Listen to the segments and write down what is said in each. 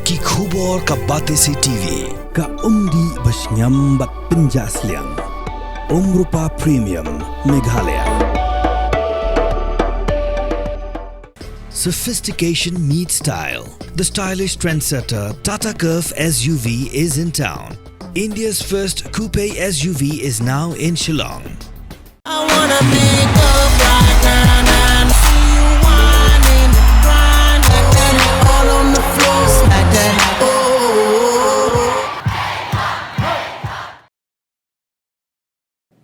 ki khubor ka batesi TV ka umdi basnyambat penjaslian Rupa Premium Meghalaya. Sophistication meets style. The stylish trendsetter Tata Curve SUV is in town. India's first coupe SUV is now in Shillong. I wanna make up right now, see you whining, grinding, all on the floor like that.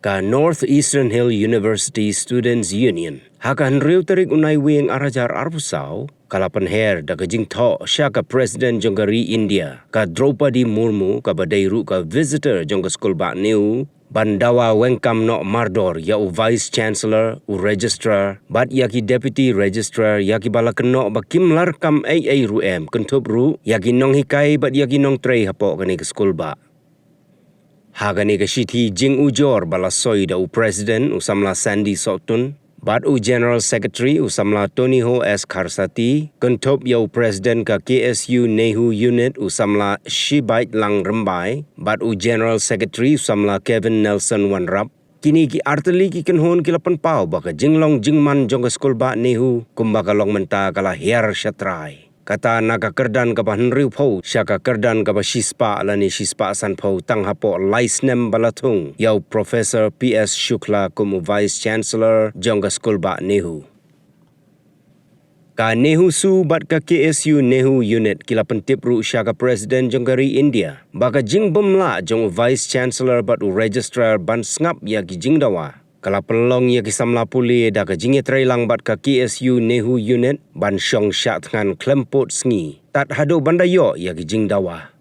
Ka Northeastern Hill University Students Union hakan riu tarik unai wing arajar arbusau kalapan her da kajing Thoh syaka Presiden Jonggari India ka Draupadi Murmu ka badairu ka visitor jongga skul ba New bandawa Wengkam no mardor ya u Vice Chancellor u Registrar bat yaki Deputy Registrar yaki balakeno ba kimlar kam AA ruem kentup ru yaki nong hikai bat yaki nong trei hapo kani ke skul ba. Hagani ka shiti jing ujor balasoi da u President usamla Sandy Sotun, bat u General Secretary usamla Thoh S. Karsati, kentup ya u President ka KSU Nehu Unit usamla Shibait Lang Rembai, bat u General Secretary usamla Kevin Nelson Wanrap, kini ki arteli ki kenhon kilapan pau baka jinglong jingman jongga skul ba Nehu kumbaka long menta kala hiar syatrai. Kata naga kerdan ka bahnriu po syaka kerdan ka shispa alani shispa san po tang hapo laisnem balatung yau Professor PS Shukla kumu Vice Chancellor jongga skul ba Nehu. Ka Nehusu bat ka KSU Nehu Unit kila pentip ru syaka Presiden Jonggari India baka jing bomla jong Vice Chancellor bat u Registrar ban sngap ya ki jing dawa. Kala pelong ya kisamla puli da ka jinge trailang bat ka KSU Nehu Unit ban syong syak dengan klempot sengi. Tat hado bandayo ya ki jing dawa.